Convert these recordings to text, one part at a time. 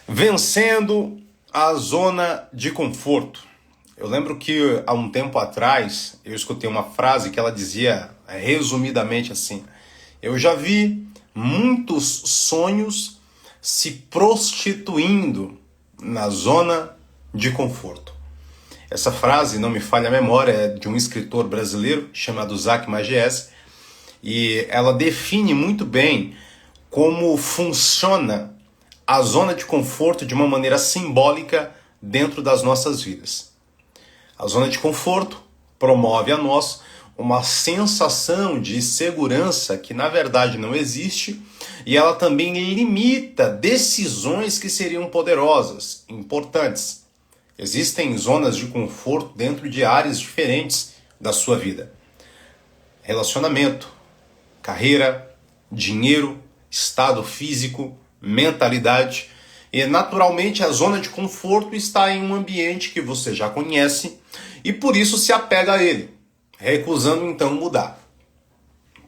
Vencendo a zona de conforto. Eu lembro que há um tempo atrás eu escutei uma frase que ela dizia resumidamente assim: eu já vi muitos sonhos se prostituindo na zona de conforto. Essa frase, não me falha a memória, é de um escritor brasileiro chamado Isaac Magies, e ela define muito bem como funciona a zona de conforto de uma maneira simbólica dentro das nossas vidas. A zona de conforto promove a nós uma sensação de segurança que na verdade não existe, e ela também limita decisões que seriam poderosas, importantes. Existem zonas de conforto dentro de áreas diferentes da sua vida. Relacionamento, carreira, dinheiro, estado físico, mentalidade. E naturalmente a zona de conforto está em um ambiente que você já conhece e por isso se apega a ele, recusando então mudar.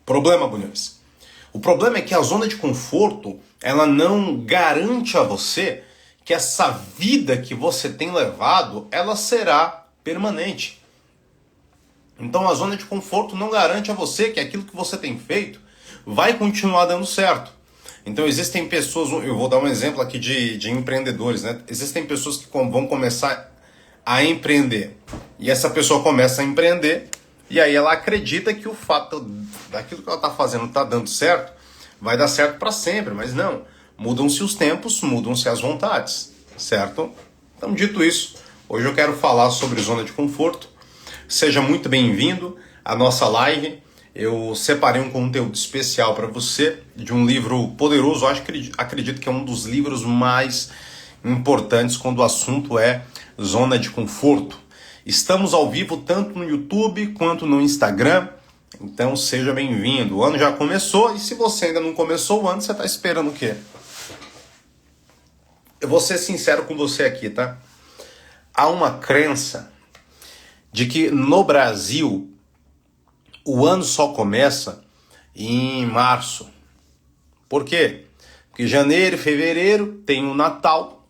Problema, Bunhões. O problema é que a zona de conforto, ela não garante a você que essa vida que você tem levado, ela será permanente. Então a zona de conforto não garante a você que aquilo que você tem feito vai continuar dando certo. Então existem pessoas, eu vou dar um exemplo aqui de empreendedores, né? Existem pessoas que vão começar a empreender. E essa pessoa começa a empreender e aí ela acredita que o fato daquilo que ela está fazendo está dando certo, vai dar certo para sempre, mas não. Mudam-se os tempos, mudam-se as vontades, certo? Então, dito isso, hoje eu quero falar sobre zona de conforto. Seja muito bem-vindo à nossa live. Eu separei um conteúdo especial para você de um livro poderoso. Eu acredito que é um dos livros mais importantes quando o assunto é zona de conforto. Estamos ao vivo tanto no YouTube quanto no Instagram. Então seja bem-vindo. O ano já começou e se você ainda não começou o ano, você está esperando o quê? Eu vou ser sincero com você aqui, tá? Há uma crença de que no Brasil o ano só começa em março. Por quê? Porque janeiro e fevereiro tem o Natal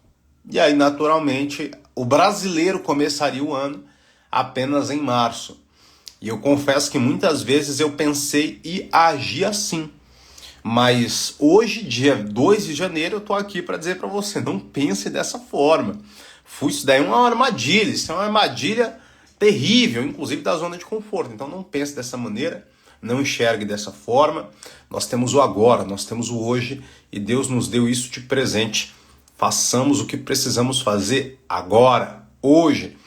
e aí naturalmente o brasileiro começaria o ano apenas em março. E eu confesso que muitas vezes eu pensei e agi assim. Mas hoje, dia 2 de janeiro, eu tô aqui para dizer para você, não pense dessa forma. Isso daí é uma armadilha, isso é uma armadilha terrível, inclusive da zona de conforto. Então não pense dessa maneira, não enxergue dessa forma. Nós temos o agora, nós temos o hoje e Deus nos deu isso de presente. Façamos o que precisamos fazer agora, hoje,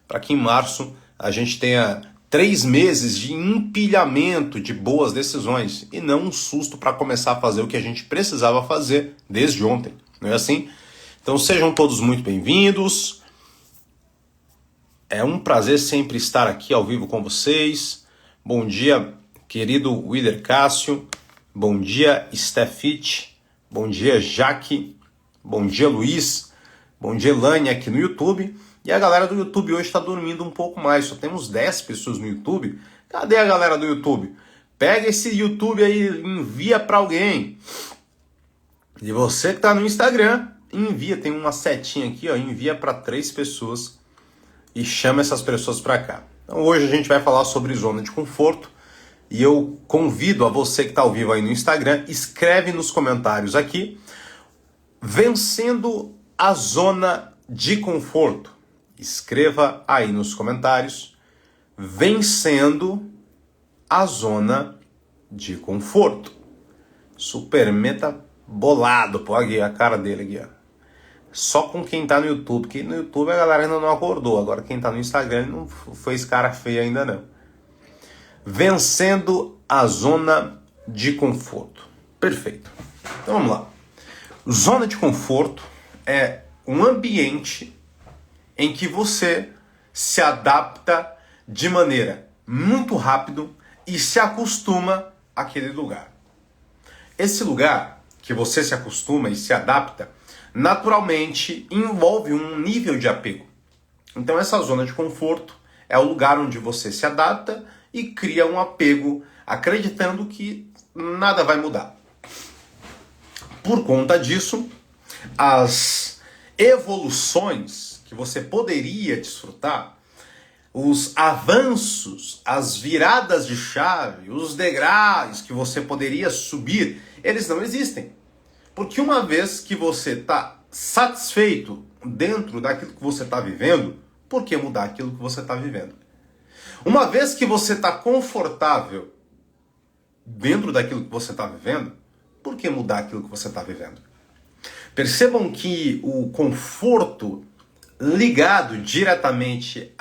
para que em março a gente tenha 3 meses de empilhamento de boas decisões e não um susto para começar a fazer o que a gente precisava fazer desde ontem, não é assim? Então sejam todos muito bem-vindos. É um prazer sempre estar aqui ao vivo com vocês. Bom dia, querido Wider Cássio. Bom dia, Stefit. Bom dia, Jaque. Bom dia, Luiz. Bom dia, Elane, aqui no YouTube. E a galera do YouTube hoje está dormindo um pouco mais. Só temos 10 pessoas no YouTube. Cadê a galera do YouTube? Pega esse YouTube aí e envia para alguém. E você que está no Instagram, envia. Tem uma setinha aqui, ó, envia para 3 pessoas e chama essas pessoas para cá. Então hoje a gente vai falar sobre zona de conforto. E eu convido a você que está ao vivo aí no Instagram, escreve nos comentários aqui, vencendo a zona de conforto. Escreva aí nos comentários, vencendo a zona de conforto. Super meta bolado, pô, aqui, a cara dele aqui, ó. Só com quem tá no YouTube, porque no YouTube a galera ainda não acordou, agora quem tá no Instagram não fez cara feia ainda não. Vencendo a zona de conforto. Perfeito. Então vamos lá. Zona de conforto é um ambiente em que você se adapta de maneira muito rápido e se acostuma àquele lugar. Esse lugar que você se acostuma e se adapta, naturalmente envolve um nível de apego. Então essa zona de conforto é o lugar onde você se adapta e cria um apego, acreditando que nada vai mudar. Por conta disso, as evoluções que você poderia desfrutar, os avanços, as viradas de chave, os degraus que você poderia subir, eles não existem. Porque uma vez que você está satisfeito dentro daquilo que você está vivendo, por que mudar aquilo que você está vivendo? Uma vez que você está confortável dentro daquilo que você está vivendo, por que mudar aquilo que você está vivendo? Percebam que o conforto ligado diretamente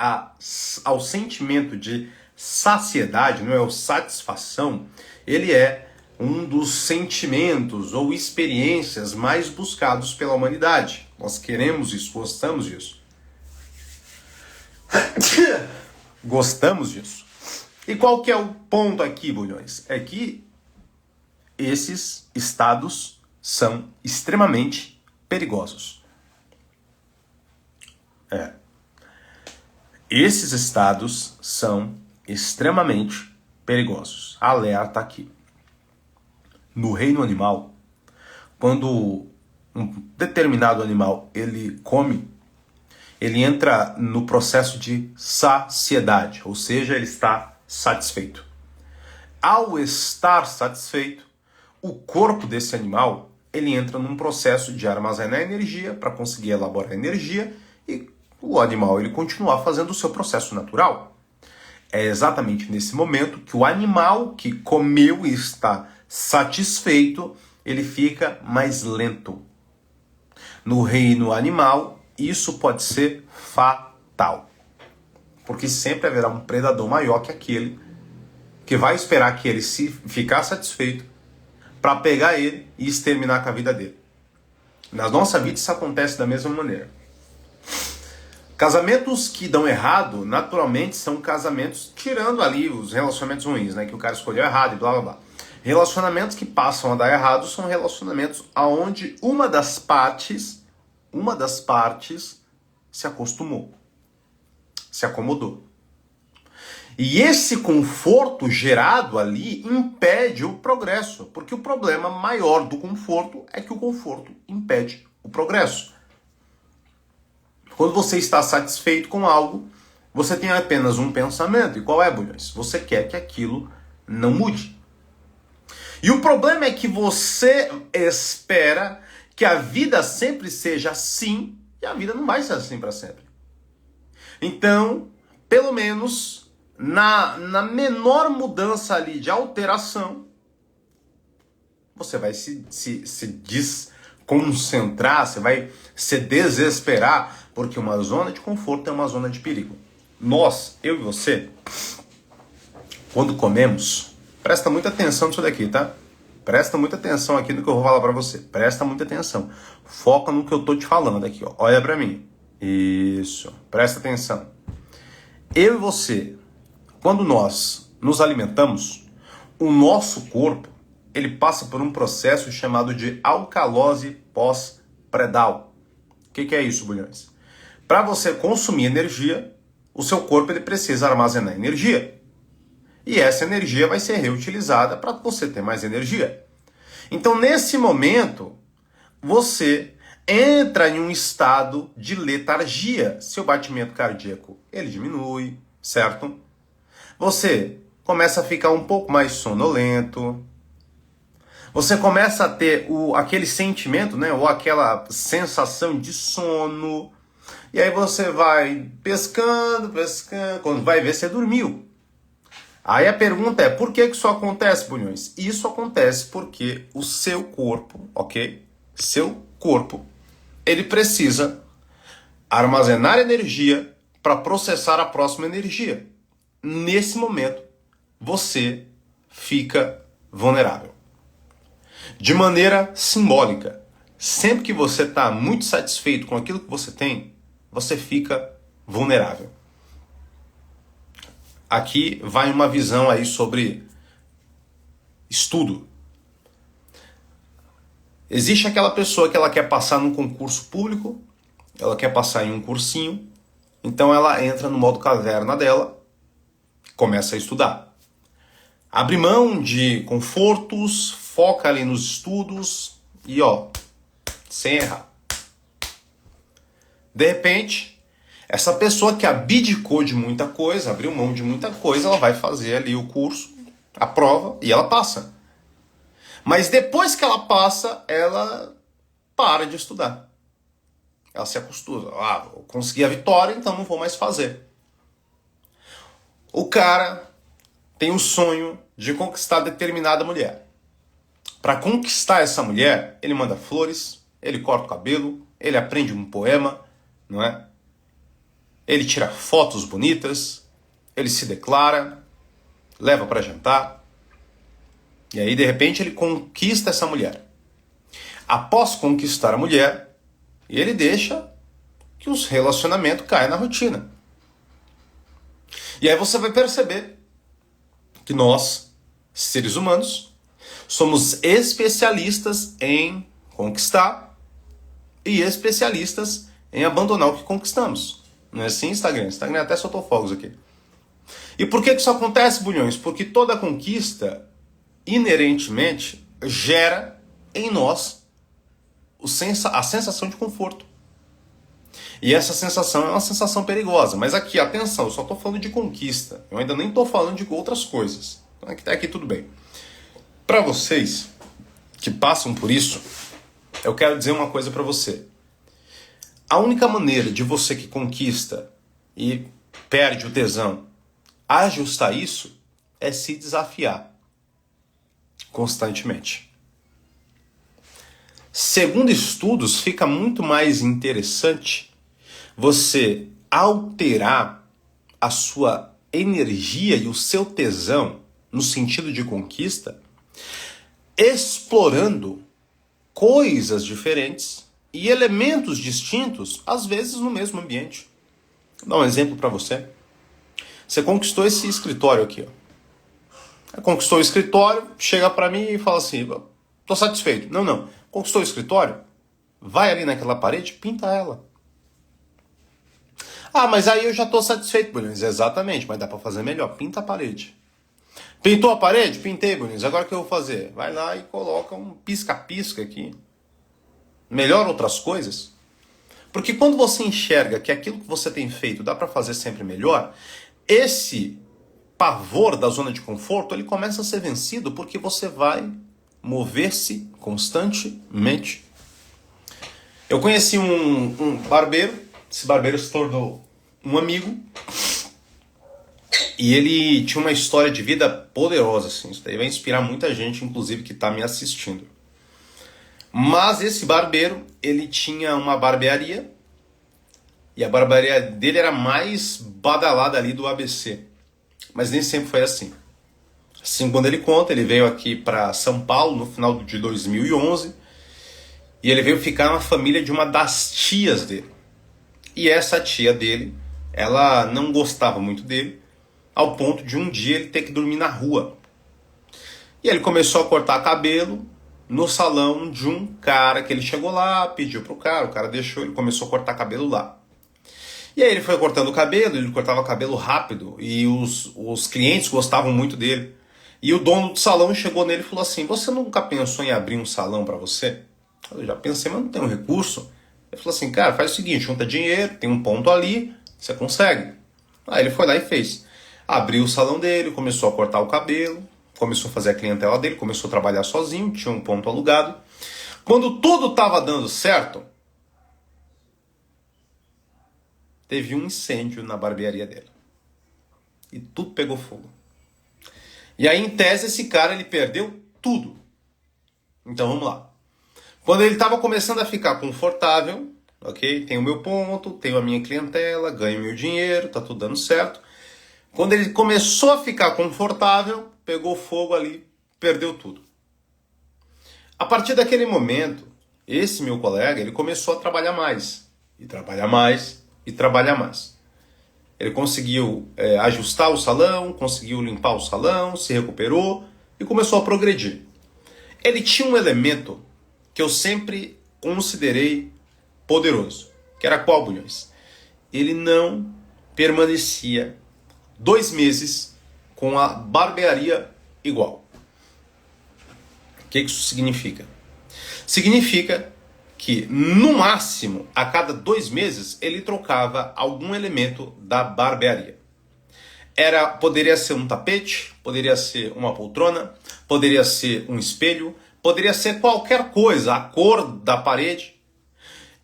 ao sentimento de saciedade, não é o satisfação, ele é um dos sentimentos ou experiências mais buscados pela humanidade. Nós queremos isso, gostamos disso. Gostamos disso. E qual que é o ponto aqui, bulhões? É que esses estados são extremamente perigosos. Esses estados são extremamente perigosos. Alerta aqui. No reino animal, quando um determinado animal ele come, ele entra no processo de saciedade, ou seja, ele está satisfeito. Ao estar satisfeito, o corpo desse animal ele entra num processo de armazenar energia para conseguir elaborar energia e o animal ele continua fazendo o seu processo natural. É exatamente nesse momento que o animal que comeu e está satisfeito, ele fica mais lento. No reino animal, isso pode ser fatal. Porque sempre haverá um predador maior que aquele que vai esperar que ele se ficar satisfeito para pegar ele e exterminar com a vida dele. Na nossa vida isso acontece da mesma maneira. Casamentos que dão errado, naturalmente, são casamentos tirando ali os relacionamentos ruins, né? Que o cara escolheu errado e blá blá blá. Relacionamentos que passam a dar errado são relacionamentos onde uma das partes se acostumou, se acomodou. E esse conforto gerado ali impede o progresso, porque o problema maior do conforto é que o conforto impede o progresso. Quando você está satisfeito com algo, você tem apenas um pensamento. E qual é, bulhões? Você quer que aquilo não mude. E o problema é que você espera que a vida sempre seja assim, e a vida não vai ser assim para sempre. Então, pelo menos, na menor mudança ali de alteração, você vai se desconcentrar, você vai se desesperar, porque uma zona de conforto é uma zona de perigo. Nós, eu e você, quando comemos, presta muita atenção nisso daqui, tá? Presta muita atenção aqui no que eu vou falar pra você. Presta muita atenção. Foca no que eu tô te falando aqui, ó. Olha pra mim. Isso. Presta atenção. Eu e você, quando nós nos alimentamos, o nosso corpo, ele passa por um processo chamado de alcalose pós-prenal. O que é isso, bulhões? Para você consumir energia, o seu corpo ele precisa armazenar energia. E essa energia vai ser reutilizada para você ter mais energia. Então, nesse momento, você entra em um estado de letargia. Seu batimento cardíaco ele diminui, certo? Você começa a ficar um pouco mais sonolento. Você começa a ter aquele sentimento, né, ou aquela sensação de sono. E aí você vai pescando, quando vai ver, você dormiu. Aí a pergunta é, por que isso acontece, bulhões? Isso acontece porque o seu corpo, ok? Seu corpo, ele precisa armazenar energia para processar a próxima energia. Nesse momento, você fica vulnerável. De maneira simbólica, sempre que você está muito satisfeito com aquilo que você tem, você fica vulnerável. Aqui vai uma visão aí sobre estudo. Existe aquela pessoa que ela quer passar num concurso público, ela quer passar em um cursinho, então ela entra no modo caverna dela, começa a estudar. Abre mão de confortos, foca ali nos estudos e sem errar. De repente, essa pessoa que abdicou de muita coisa, abriu mão de muita coisa, ela vai fazer ali o curso, a prova, e ela passa. Mas depois que ela passa, ela para de estudar. Ela se acostuma. Ah, eu consegui a vitória, então não vou mais fazer. O cara tem o sonho de conquistar determinada mulher. Para conquistar essa mulher, ele manda flores, ele corta o cabelo, ele aprende um poema, não é? Ele tira fotos bonitas, ele se declara, leva para jantar. E aí, de repente, ele conquista essa mulher. Após conquistar a mulher, ele deixa que os relacionamentos caiam na rotina. E aí você vai perceber que nós, seres humanos, somos especialistas em conquistar e especialistas em abandonar o que conquistamos. Não é assim, Instagram? Instagram até soltou fogos aqui. E por que isso acontece, bulhões? Porque toda conquista, inerentemente, gera em nós a sensação de conforto. E essa sensação é uma sensação perigosa. Mas aqui, atenção, eu só estou falando de conquista. Eu ainda nem estou falando de outras coisas. Então até aqui tudo bem. Para vocês que passam por isso, eu quero dizer uma coisa para você. A única maneira de você que conquista e perde o tesão ajustar isso é se desafiar constantemente. Segundo estudos, fica muito mais interessante você alterar a sua energia e o seu tesão no sentido de conquista, explorando coisas diferentes e elementos distintos, às vezes no mesmo ambiente. Vou dar um exemplo para você. Você conquistou esse escritório aqui, ó. Conquistou o escritório, chega para mim e fala assim, tô satisfeito. Não. Conquistou o escritório? Vai ali naquela parede, pinta ela. Ah, mas aí eu já tô satisfeito, Bulhões. Exatamente, mas dá para fazer melhor. Pinta a parede. Pintou a parede? Pintei, Bulhões. Agora o que eu vou fazer? Vai lá e coloca um pisca-pisca aqui. Melhora outras coisas. Porque quando você enxerga que aquilo que você tem feito dá para fazer sempre melhor, esse pavor da zona de conforto, ele começa a ser vencido porque você vai mover-se constantemente. Eu conheci um barbeiro, esse barbeiro se tornou um amigo, e ele tinha uma história de vida poderosa, assim. Isso daí vai inspirar muita gente, inclusive, que está me assistindo. Mas esse barbeiro, ele tinha uma barbearia, e a barbearia dele era mais badalada ali do ABC. Mas nem sempre foi assim. Assim, quando ele conta, ele veio aqui para São Paulo no final de 2011, e ele veio ficar na família de uma das tias dele. E essa tia dele, ela não gostava muito dele, ao ponto de um dia ele ter que dormir na rua. E ele começou a cortar cabelo no salão de um cara que ele chegou lá, pediu pro cara, o cara deixou, ele começou a cortar cabelo lá. E aí ele foi cortando o cabelo, ele cortava o cabelo rápido, e os clientes gostavam muito dele. E o dono do salão chegou nele e falou assim, você nunca pensou em abrir um salão para você? Eu já pensei, mas não tenho recurso. Ele falou assim, cara, faz o seguinte, junta dinheiro, tem um ponto ali, você consegue. Aí ele foi lá e fez. Abriu o salão dele, começou a cortar o cabelo, começou a fazer a clientela dele, começou a trabalhar sozinho, tinha um ponto alugado. Quando tudo estava dando certo, teve um incêndio na barbearia dele. E tudo pegou fogo. E aí, em tese, esse cara ele perdeu tudo. Então vamos lá. Quando ele estava começando a ficar confortável, ok? Tenho o meu ponto, tenho a minha clientela, ganho meu dinheiro, tá tudo dando certo. Quando ele começou a ficar confortável, pegou fogo ali, perdeu tudo. A partir daquele momento, esse meu colega, ele começou a trabalhar mais. E trabalhar mais, e trabalhar mais. Ele conseguiu ajustar o salão, conseguiu limpar o salão, se recuperou e começou a progredir. Ele tinha um elemento que eu sempre considerei poderoso, que era qual, Bulhões? Ele não permanecia 2 meses com a barbearia igual. O que isso significa? Significa que, no máximo, a cada 2 meses, ele trocava algum elemento da barbearia. Poderia ser um tapete, poderia ser uma poltrona, poderia ser um espelho, poderia ser qualquer coisa, a cor da parede.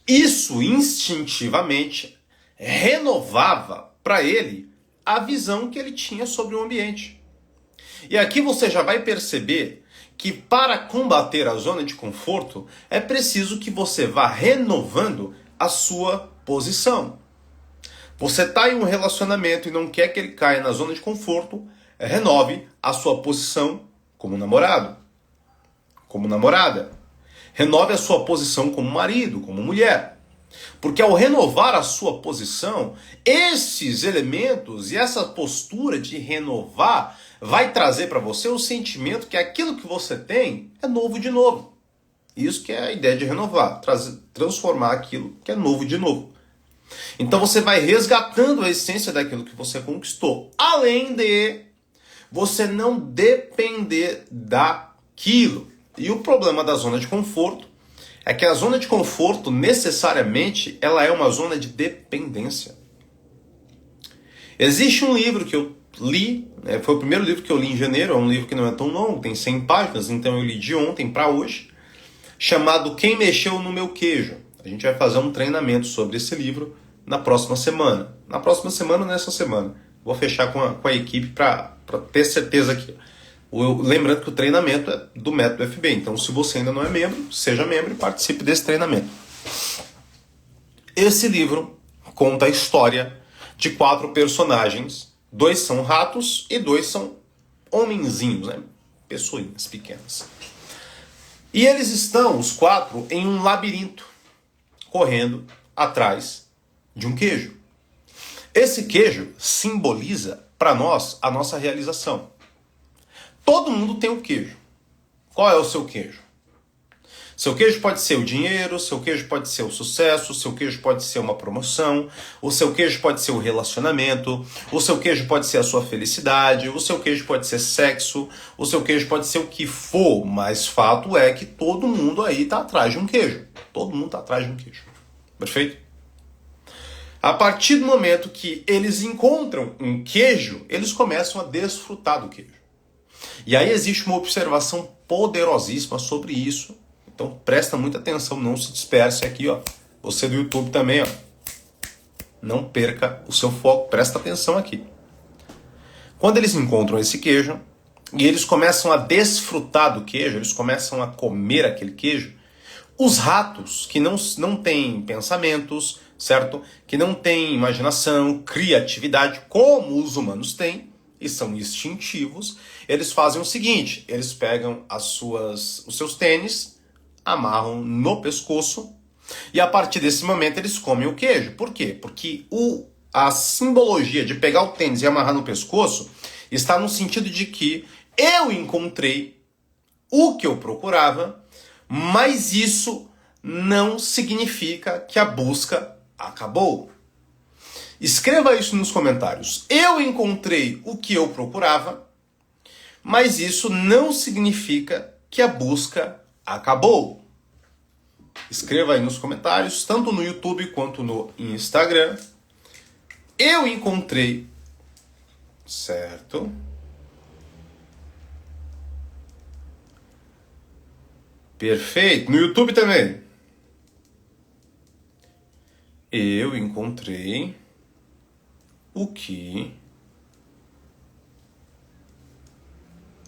Isso, instintivamente, renovava para ele a visão que ele tinha sobre o ambiente. E aqui você já vai perceber que para combater a zona de conforto é preciso que você vá renovando a sua posição. Você está em um relacionamento e não quer que ele caia na zona de conforto, renove a sua posição como namorado, como namorada. Renove a sua posição como marido, como mulher. Porque ao renovar a sua posição, esses elementos e essa postura de renovar vai trazer para você o sentimento que aquilo que você tem é novo de novo. Isso que é a ideia de renovar, transformar aquilo que é novo de novo. Então você vai resgatando a essência daquilo que você conquistou. Além de você não depender daquilo. E o problema da zona de conforto é que a zona de conforto, necessariamente, ela é uma zona de dependência. Existe um livro que eu li, foi o primeiro livro que eu li em janeiro, é um livro que não é tão longo, tem 100 páginas, então eu li de ontem para hoje, chamado Quem Mexeu no Meu Queijo. A gente vai fazer um treinamento sobre esse livro na próxima semana. Na próxima semana ou nessa semana. Vou fechar com a equipe para ter certeza aqui. Lembrando que o treinamento é do método FB. Então, se você ainda não é membro, seja membro e participe desse treinamento. Esse livro conta a história de 4 personagens. 2 são ratos e 2 são homenzinhos, né? Pessoinhas pequenas. E eles estão, os 4, em um labirinto, correndo atrás de um queijo. Esse queijo simboliza para nós a nossa realização. Todo mundo tem um queijo. Qual é o seu queijo? Seu queijo pode ser o dinheiro, seu queijo pode ser o sucesso, seu queijo pode ser uma promoção, o seu queijo pode ser o relacionamento, o seu queijo pode ser a sua felicidade, o seu queijo pode ser sexo, o seu queijo pode ser o que for, mas fato é que todo mundo aí está atrás de um queijo. Todo mundo está atrás de um queijo. Perfeito? A partir do momento que eles encontram um queijo, eles começam a desfrutar do queijo. E aí existe uma observação poderosíssima sobre isso. Então presta muita atenção, não se disperse aqui, ó. Você do YouTube também, ó. Não perca o seu foco, presta atenção aqui. Quando eles encontram esse queijo e eles começam a desfrutar do queijo, eles começam a comer aquele queijo, os ratos que não têm pensamentos, certo? Que não têm imaginação, criatividade, como os humanos têm, e são instintivos, eles fazem o seguinte, eles pegam os seus tênis, amarram no pescoço, e a partir desse momento eles comem o queijo. Por quê? Porque a simbologia de pegar o tênis e amarrar no pescoço está no sentido de que eu encontrei o que eu procurava, mas isso não significa que a busca acabou. Escreva isso nos comentários. Eu encontrei o que eu procurava, mas isso não significa que a busca acabou. Escreva aí nos comentários, tanto no YouTube quanto no Instagram. Eu encontrei, certo? Perfeito. No YouTube também. Eu encontrei o que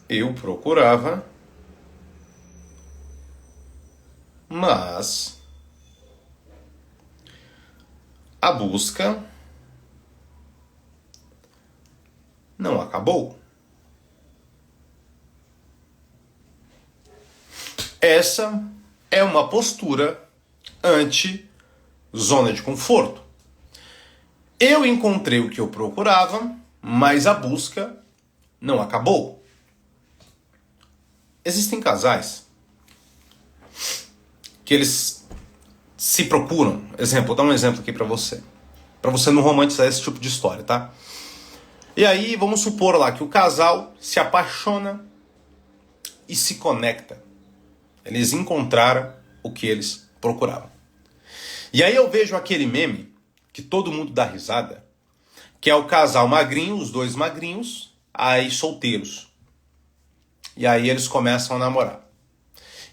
eu procurava, mas a busca não acabou. Essa é uma postura anti-zona de conforto. Eu encontrei o que eu procurava, mas a busca não acabou. Existem casais que eles se procuram. Exemplo, vou dar um exemplo aqui para você não romantizar esse tipo de história, tá? E aí, vamos supor lá que o casal se apaixona e se conecta. Eles encontraram o que eles procuravam. E aí eu vejo aquele meme que todo mundo dá risada, que é o casal magrinho, os dois magrinhos, aí solteiros. E aí eles começam a namorar.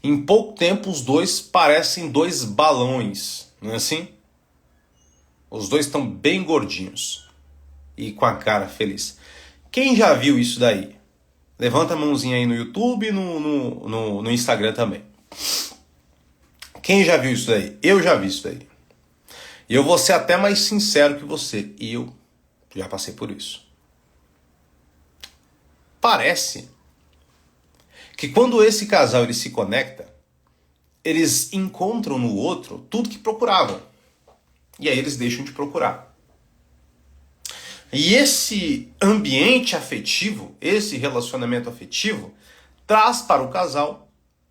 Em pouco tempo os dois parecem dois balões, não é assim? Os dois estão bem gordinhos e com a cara feliz. Quem já viu isso daí? Levanta a mãozinha aí no YouTube e no Instagram também. Quem já viu isso daí? Eu já vi isso daí. E eu vou ser até mais sincero que você. E eu já passei por isso. Parece que quando esse casal ele se conecta, eles encontram no outro tudo que procuravam. E aí eles deixam de procurar. E esse ambiente afetivo, esse relacionamento afetivo, traz para o casal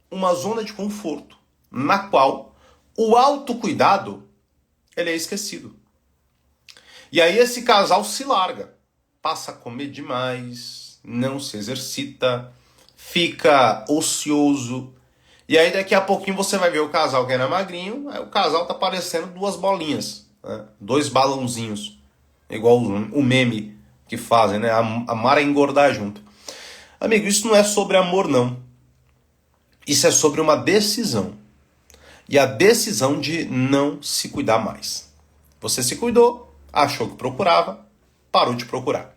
uma zona de conforto, na qual o autocuidado ele é esquecido. E aí esse casal se larga, passa a comer demais, não se exercita, fica ocioso. E aí daqui a pouquinho você vai ver o casal que era magrinho, aí o casal tá parecendo duas bolinhas, né? Dois balãozinhos, igual o meme que fazem, né? Amar é engordar junto. Amigo, isso não é sobre amor não. Isso é sobre uma decisão. E a decisão de não se cuidar mais. Você se cuidou, achou que procurava, parou de procurar.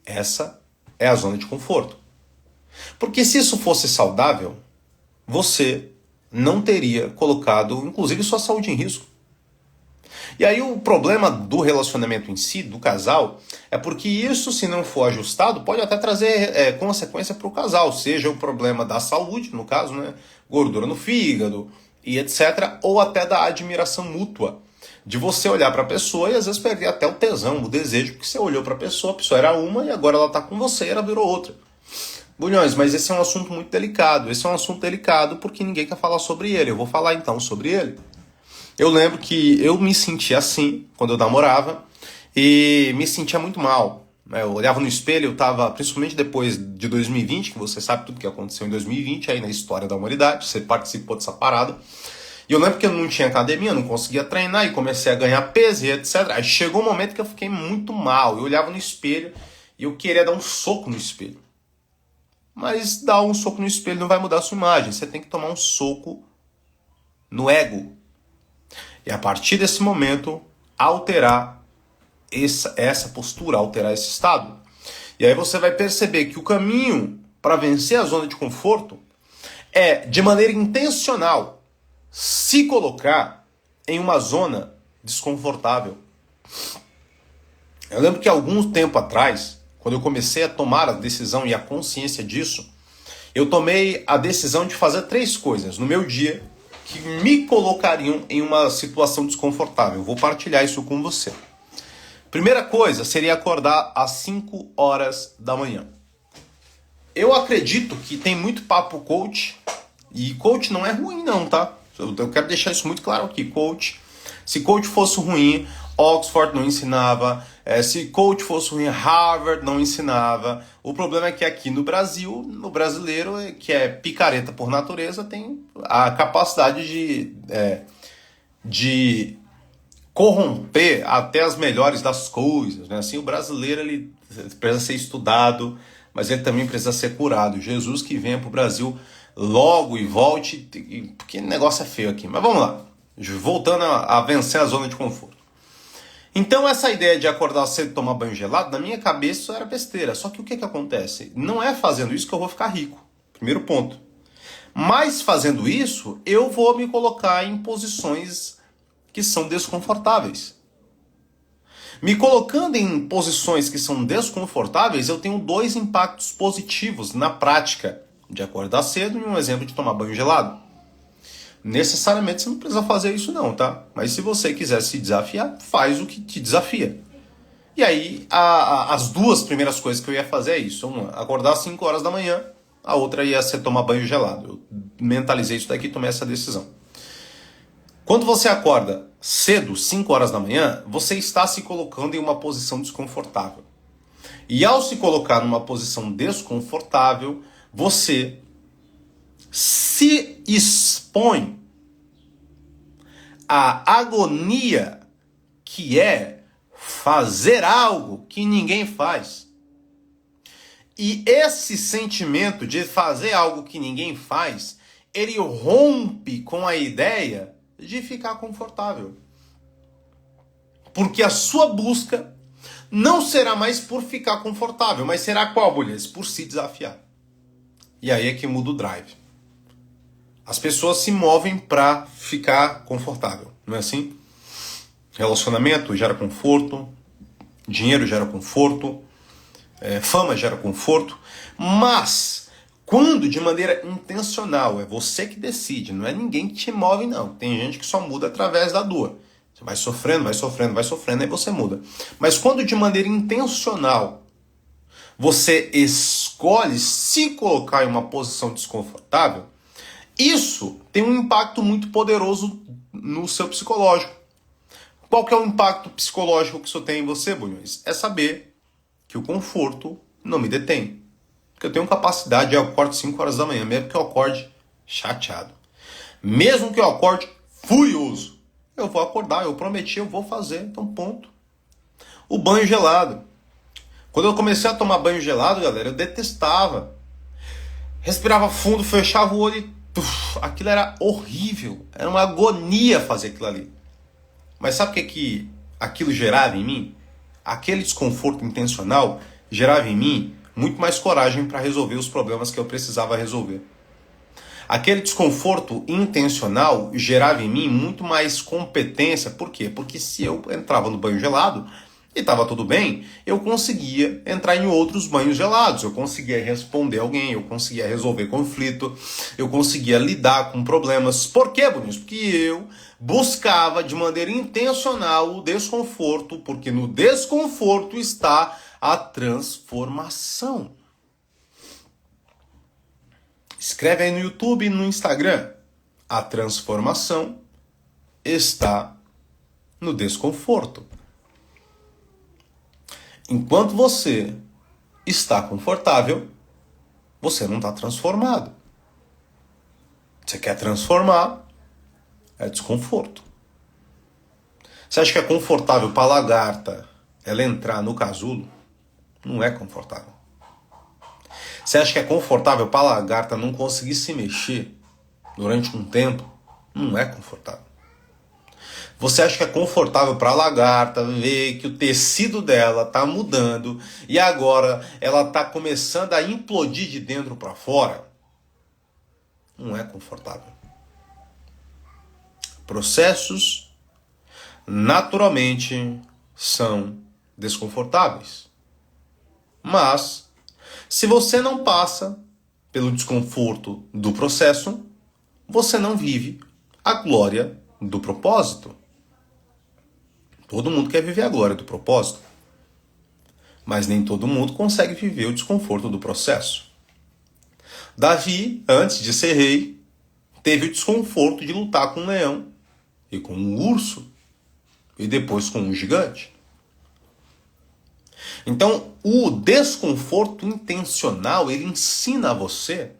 Essa é a zona de conforto. Porque se isso fosse saudável, você não teria colocado, inclusive, sua saúde em risco. E aí o problema do relacionamento em si, do casal, é porque isso, se não for ajustado, pode até trazer consequência para o casal, seja o problema da saúde, no caso, né, gordura no fígado e etc., ou até da admiração mútua, de você olhar para a pessoa e às vezes perder até o tesão, o desejo, porque você olhou para a pessoa era uma e agora ela está com você e ela virou outra. Bulhões, mas esse é um assunto muito delicado. Esse é um assunto delicado porque ninguém quer falar sobre ele. Eu vou falar então sobre ele. Eu lembro que eu me sentia assim quando eu namorava e me sentia muito mal. Eu olhava no espelho, eu estava, principalmente depois de 2020, que você sabe tudo que aconteceu em 2020 aí na história da humanidade, você participou dessa parada. E eu lembro que eu não tinha academia, não conseguia treinar e comecei a ganhar peso e etc. Aí chegou um momento que eu fiquei muito mal. Eu olhava no espelho e eu queria dar um soco no espelho. Mas dar um soco no espelho não vai mudar a sua imagem. Você tem que tomar um soco no ego. E a partir desse momento, alterar essa postura, alterar esse estado. E aí você vai perceber que o caminho para vencer a zona de conforto é, de maneira intencional, se colocar em uma zona desconfortável. Eu lembro que algum tempo atrás, quando eu comecei a tomar a decisão e a consciência disso, eu tomei a decisão de fazer 3 coisas no meu dia que me colocariam em uma situação desconfortável. Eu vou partilhar isso com você. Primeira coisa seria acordar às 5 horas da manhã. Eu acredito que tem muito papo coach, e coach não é ruim não, tá? Eu quero deixar isso muito claro aqui. Se coach fosse ruim, Oxford não ensinava. Se coach fosse ruim, Harvard não ensinava. O problema é que aqui no Brasil, no brasileiro, que é picareta por natureza, tem a capacidade de corromper até as melhores das coisas, né? Assim, o brasileiro ele precisa ser estudado, mas ele também precisa ser curado. Jesus que venha para o Brasil logo e volte, porque o negócio é feio aqui. Mas vamos lá, voltando a vencer a zona de conforto. Então essa ideia de acordar cedo e tomar banho gelado, na minha cabeça isso era besteira. Só que o que acontece? Não é fazendo isso que eu vou ficar rico. Primeiro ponto. Mas fazendo isso, eu vou me colocar em posições que são desconfortáveis. Me colocando em posições que são desconfortáveis, eu tenho 2 impactos positivos na prática de acordar cedo e um exemplo de tomar banho gelado. Necessariamente você não precisa fazer isso não, tá? Mas se você quiser se desafiar, faz o que te desafia. E aí, as 2 primeiras coisas que eu ia fazer é isso. Uma, acordar às 5 horas da manhã, a outra ia ser tomar banho gelado. Eu mentalizei isso daqui e tomei essa decisão. Quando você acorda cedo, 5 horas da manhã, você está se colocando em uma posição desconfortável. E ao se colocar numa posição desconfortável, você se expõe a agonia que é fazer algo que ninguém faz. E esse sentimento de fazer algo que ninguém faz, ele rompe com a ideia de ficar confortável. Porque a sua busca não será mais por ficar confortável, mas será qual, mulheres? Por se desafiar. E aí é que muda o drive. As pessoas se movem para ficar confortável, não é assim? Relacionamento gera conforto, dinheiro gera conforto, fama gera conforto, mas quando de maneira intencional, é você que decide, não é ninguém que te move não. Tem gente que só muda através da dor. Você vai sofrendo, vai sofrendo, vai sofrendo, aí você muda. Mas quando de maneira intencional você escolhe se colocar em uma posição desconfortável, isso tem um impacto muito poderoso no seu psicológico. Qual que é o impacto psicológico que isso tem em você, Bulhões? É saber que o conforto não me detém. Porque eu tenho capacidade, eu acordo 5 horas da manhã, mesmo que eu acorde chateado. Mesmo que eu acorde furioso. Eu vou acordar, eu prometi, eu vou fazer, então ponto. O banho gelado. Quando eu comecei a tomar banho gelado, galera, eu detestava. Respirava fundo, fechava o olho e... aquilo era horrível. Era uma agonia fazer aquilo ali. Mas sabe o que aquilo gerava em mim? Aquele desconforto intencional gerava em mim muito mais coragem para resolver os problemas que eu precisava resolver. Aquele desconforto intencional gerava em mim muito mais competência. Por quê? Porque se eu entrava no banho gelado e estava tudo bem, eu conseguia entrar em outros banhos gelados, eu conseguia responder alguém, eu conseguia resolver conflito, eu conseguia lidar com problemas. Por quê, Boninhos? Porque eu buscava de maneira intencional o desconforto, porque no desconforto está a transformação. Escreve aí no YouTube e no Instagram. A transformação está no desconforto. Enquanto você está confortável, você não está transformado. Você quer transformar, é desconforto. Você acha que é confortável para a lagarta ela entrar no casulo? Não é confortável. Você acha que é confortável para a lagarta não conseguir se mexer durante um tempo? Não é confortável. Você acha que é confortável para a lagarta ver que o tecido dela está mudando e agora ela está começando a implodir de dentro para fora? Não é confortável. Processos naturalmente são desconfortáveis. Mas se você não passa pelo desconforto do processo, você não vive a glória do propósito. Todo mundo quer viver a glória do propósito, mas nem todo mundo consegue viver o desconforto do processo. Davi, antes de ser rei, teve o desconforto de lutar com um leão e com um urso e depois com um gigante. Então, o desconforto intencional, ele ensina a você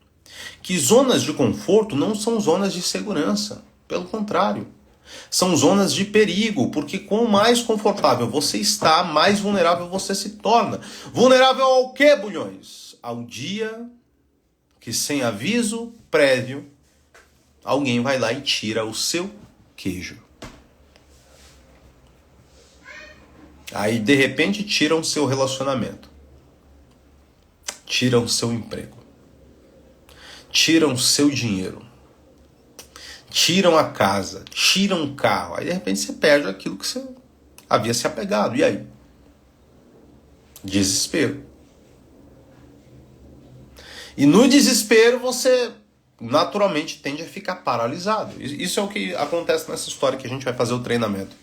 que zonas de conforto não são zonas de segurança. Pelo contrário, são zonas de perigo, porque quanto mais confortável você está, mais vulnerável você se torna. Vulnerável ao quê, Bulhões? Ao dia que, sem aviso prévio, alguém vai lá e tira o seu queijo. Aí, de repente, tiram seu relacionamento. Tiram seu emprego. Tiram seu dinheiro. Tiram a casa. Tiram o carro. Aí, de repente, você perde aquilo que você havia se apegado. E aí? Desespero. E no desespero, você naturalmente tende a ficar paralisado. Isso é o que acontece nessa história que a gente vai fazer o treinamento.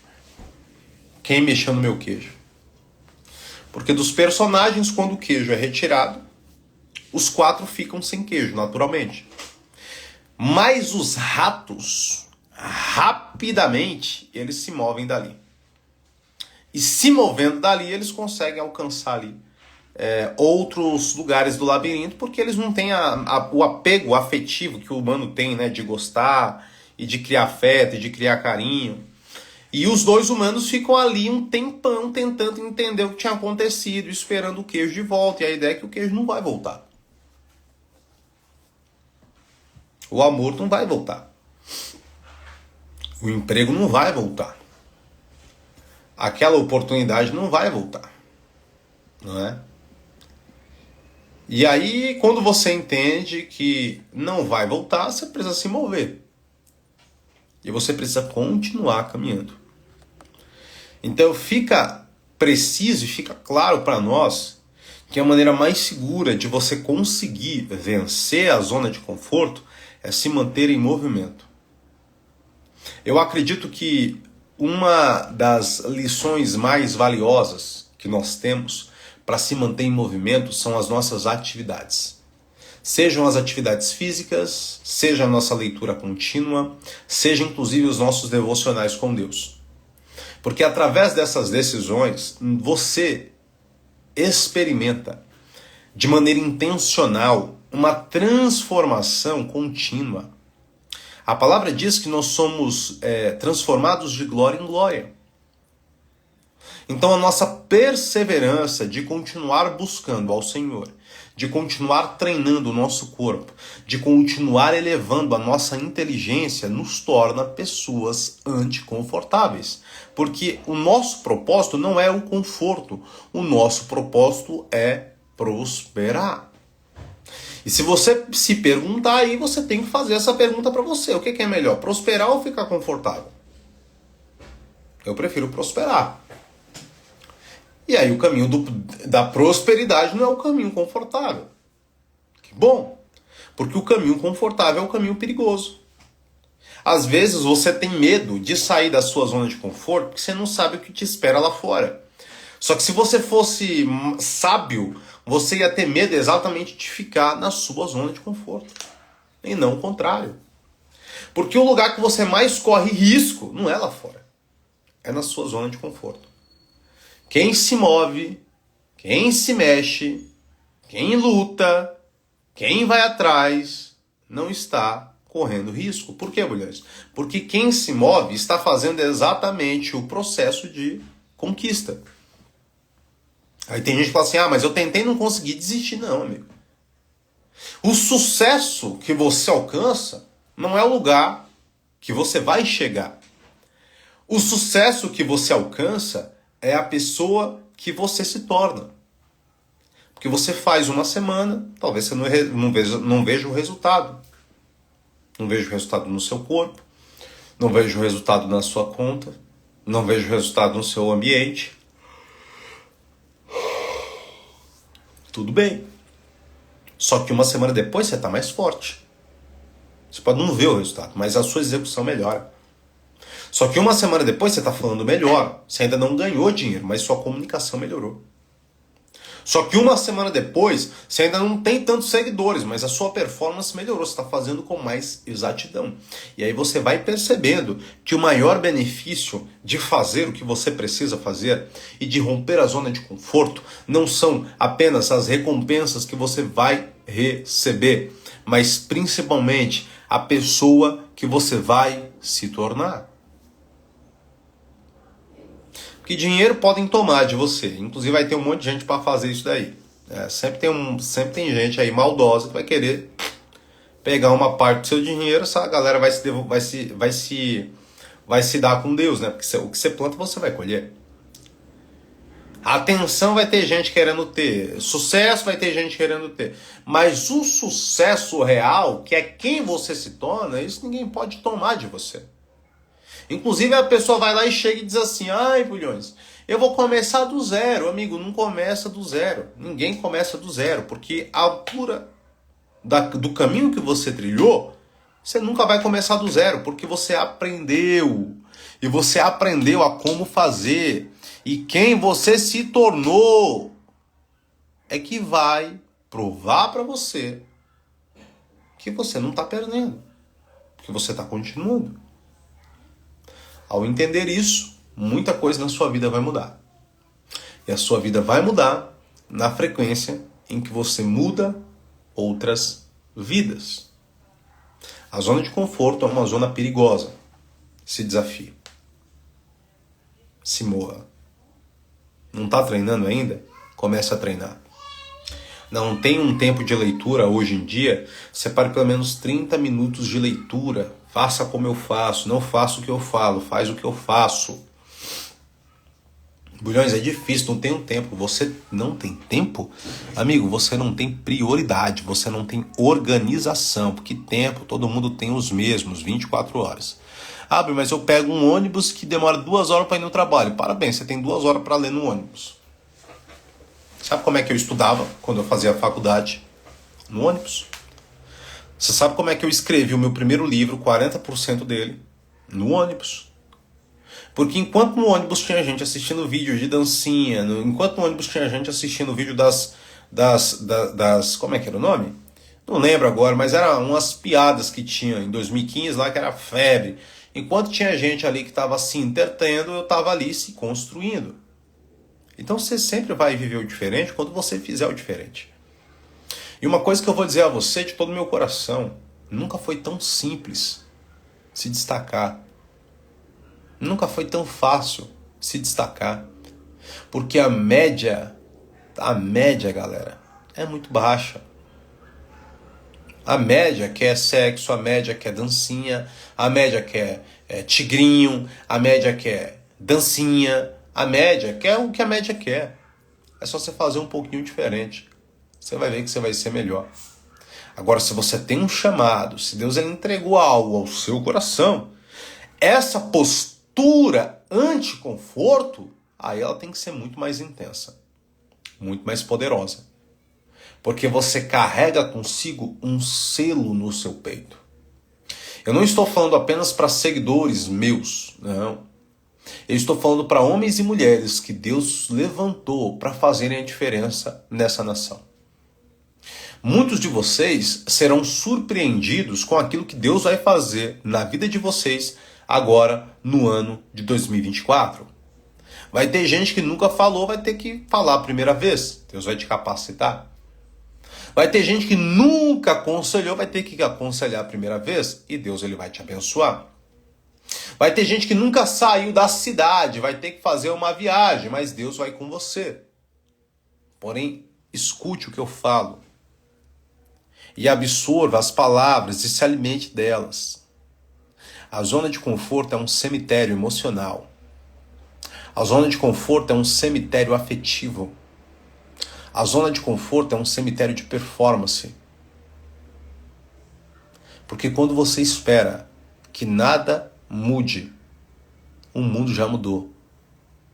Quem mexeu no meu queijo? Porque dos personagens, quando o queijo é retirado, os 4 ficam sem queijo, naturalmente. Mas os ratos, rapidamente, eles se movem dali. E se movendo dali, eles conseguem alcançar ali outros lugares do labirinto, porque eles não têm o apego afetivo que o humano tem, né, de gostar e de criar afeto, e de criar carinho. E os dois humanos ficam ali um tempão tentando entender o que tinha acontecido, esperando o queijo de volta. E a ideia é que o queijo não vai voltar. O amor não vai voltar. O emprego não vai voltar. Aquela oportunidade não vai voltar. Não é? E aí, quando você entende que não vai voltar, você precisa se mover. E você precisa continuar caminhando. Então fica preciso e fica claro para nós que a maneira mais segura de você conseguir vencer a zona de conforto é se manter em movimento. Eu acredito que uma das lições mais valiosas que nós temos para se manter em movimento são as nossas atividades. Sejam as atividades físicas, seja a nossa leitura contínua, seja inclusive os nossos devocionais com Deus. Porque através dessas decisões, você experimenta de maneira intencional uma transformação contínua. A palavra diz que nós somos transformados de glória em glória. Então a nossa perseverança de continuar buscando ao Senhor, de continuar treinando o nosso corpo, de continuar elevando a nossa inteligência, nos torna pessoas anticonfortáveis. Porque o nosso propósito não é o conforto, o nosso propósito é prosperar. E se você se perguntar aí, você tem que fazer essa pergunta para você. O que é melhor, prosperar ou ficar confortável? Eu prefiro prosperar. E aí o caminho da prosperidade não é o caminho confortável. Que bom, porque o caminho confortável é o caminho perigoso. Às vezes você tem medo de sair da sua zona de conforto porque você não sabe o que te espera lá fora. Só que se você fosse sábio, você ia ter medo exatamente de ficar na sua zona de conforto. E não o contrário. Porque o lugar que você mais corre risco não é lá fora. É na sua zona de conforto. Quem se move, quem se mexe, quem luta, quem vai atrás, não está correndo risco. Por quê, mulheres? Porque quem se move está fazendo exatamente o processo de conquista. Aí tem gente que fala assim, mas eu tentei e não consegui desistir. Não, amigo. O sucesso que você alcança não é o lugar que você vai chegar. O sucesso que você alcança é a pessoa que você se torna. Porque você faz uma semana, talvez você não veja o resultado. Não veja o resultado no seu corpo, não veja o resultado na sua conta, não veja o resultado no seu ambiente. Tudo bem. Só que uma semana depois você está mais forte. Você pode não ver o resultado, mas a sua execução melhora. Só que uma semana depois você está falando melhor. Você ainda não ganhou dinheiro, mas sua comunicação melhorou. Só que uma semana depois você ainda não tem tantos seguidores, mas a sua performance melhorou. Você está fazendo com mais exatidão. E aí você vai percebendo que o maior benefício de fazer o que você precisa fazer e de romper a zona de conforto não são apenas as recompensas que você vai receber, mas principalmente a pessoa que você vai se tornar. Que dinheiro podem tomar de você. Inclusive vai ter um monte de gente para fazer isso daí. Sempre tem gente aí maldosa que vai querer pegar uma parte do seu dinheiro. Essa galera vai se dar com Deus, né? Porque o que você planta você vai colher. A atenção vai ter gente querendo ter. Sucesso vai ter gente querendo ter. Mas o sucesso real, que é quem você se torna, isso ninguém pode tomar de você. Inclusive a pessoa vai lá e chega e diz assim, Bulhões, eu vou começar do zero. Amigo, não começa do zero. Ninguém começa do zero, porque a altura do caminho que você trilhou, você nunca vai começar do zero, porque você aprendeu. E você aprendeu a como fazer. E quem você se tornou é que vai provar para você que você não está perdendo, que você está continuando. Ao entender isso, muita coisa na sua vida vai mudar. E a sua vida vai mudar na frequência em que você muda outras vidas. A zona de conforto é uma zona perigosa. Se desafie. Se mova. Não está treinando ainda? Comece a treinar. Não tem um tempo de leitura hoje em dia? Separe pelo menos 30 minutos de leitura. Faça como eu faço. Não faça o que eu falo. Faz o que eu faço. Bulhões, é difícil, não tem um tempo. Você não tem tempo? Amigo, você não tem prioridade, você não tem organização, porque tempo todo mundo tem os mesmos, 24 horas. Mas eu pego um ônibus que demora 2 horas para ir no trabalho. Parabéns, você tem 2 horas para ler no ônibus. Sabe como é que eu estudava quando eu fazia a faculdade? No ônibus. Você sabe como é que eu escrevi o meu primeiro livro, 40% dele? No ônibus. Porque enquanto no ônibus tinha gente assistindo vídeo de dancinha, enquanto no ônibus tinha gente assistindo vídeo das como é que era o nome? Não lembro agora, mas eram umas piadas que tinha em 2015 lá que era febre. Enquanto tinha gente ali que estava se entretendo, eu estava ali se construindo. Então você sempre vai viver o diferente quando você fizer o diferente. E uma coisa que eu vou dizer a você de todo o meu coração, nunca foi tão simples se destacar. Nunca foi tão fácil se destacar. Porque a média, galera, é muito baixa. A média quer sexo, a média quer dancinha, a média quer tigrinho, a média quer dancinha, a média quer o que a média quer. É só você fazer um pouquinho diferente. Você vai ver que você vai ser melhor. Agora, se você tem um chamado, se Deus ele entregou algo ao seu coração, essa postura anti-conforto, aí ela tem que ser muito mais intensa, muito mais poderosa. Porque você carrega consigo um selo no seu peito. Eu não estou falando apenas para seguidores meus, não. Eu estou falando para homens e mulheres que Deus levantou para fazerem a diferença nessa nação. Muitos de vocês serão surpreendidos com aquilo que Deus vai fazer na vida de vocês agora no ano de 2024. Vai ter gente que nunca falou, vai ter que falar a primeira vez. Deus vai te capacitar. Vai ter gente que nunca aconselhou, vai ter que aconselhar a primeira vez e Deus ele vai te abençoar. Vai ter gente que nunca saiu da cidade, vai ter que fazer uma viagem, mas Deus vai com você. Porém, escute o que eu falo e absorva as palavras e se alimente delas. A zona de conforto é um cemitério emocional. A zona de conforto é um cemitério afetivo. A zona de conforto é um cemitério de performance. Porque quando você espera que nada mude, o mundo já mudou,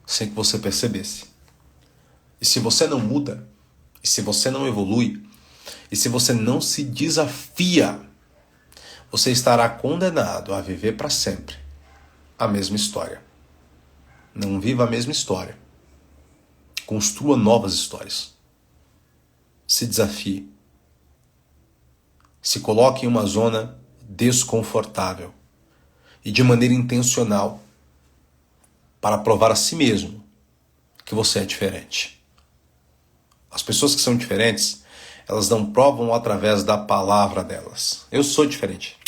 sem que você percebesse. E se você não muda, e se você não evolui, e se você não se desafia, você estará condenado a viver para sempre a mesma história. Não viva a mesma história. Construa novas histórias. Se desafie. Se coloque em uma zona desconfortável e de maneira intencional para provar a si mesmo que você é diferente. As pessoas que são diferentes, elas não provam através da palavra delas. Eu sou diferente.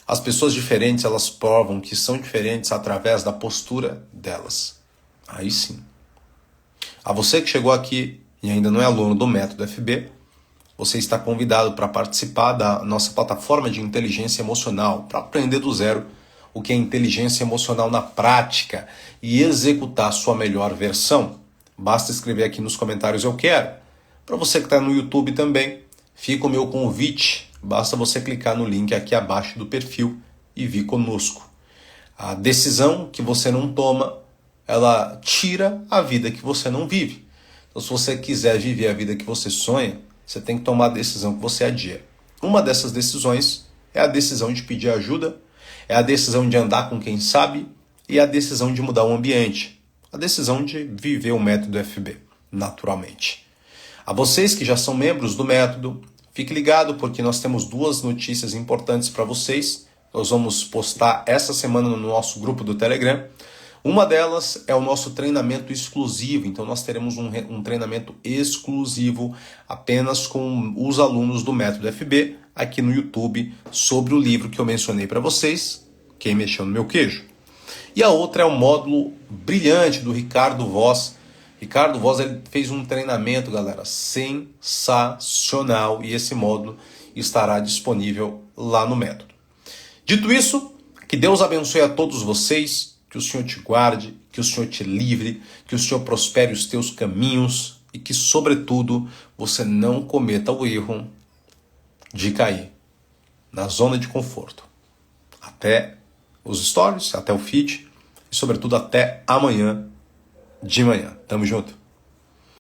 As pessoas diferentes, elas provam que são diferentes através da postura delas. Aí sim. A você que chegou aqui e ainda não é aluno do Método FB, você está convidado para participar da nossa plataforma de inteligência emocional, para aprender do zero o que é inteligência emocional na prática e executar a sua melhor versão. Basta escrever aqui nos comentários eu quero. Para você que está no YouTube também, fica o meu convite. Basta você clicar no link aqui abaixo do perfil e vir conosco. A decisão que você não toma, ela tira a vida que você não vive. Então, se você quiser viver a vida que você sonha, você tem que tomar a decisão que você adia. Uma dessas decisões é a decisão de pedir ajuda, é a decisão de andar com quem sabe e a decisão de mudar o ambiente. A decisão de viver o método FB, naturalmente. A vocês que já são membros do método, fique ligado porque nós temos 2 notícias importantes para vocês. Nós vamos postar essa semana no nosso grupo do Telegram. Uma delas é o nosso treinamento exclusivo. Então nós teremos um treinamento exclusivo apenas com os alunos do Método FB, aqui no YouTube sobre o livro que eu mencionei para vocês, Quem Mexeu no Meu Queijo. E a outra é o módulo brilhante do Ricardo Voss. Ricardo Voss, ele fez um treinamento, galera, sensacional, e esse módulo estará disponível lá no método. Dito isso, que Deus abençoe a todos vocês, que o Senhor te guarde, que o Senhor te livre, que o Senhor prospere os teus caminhos e que, sobretudo, você não cometa o erro de cair na zona de conforto. Até os stories, até o feed e, sobretudo, até amanhã de manhã. Tamo junto.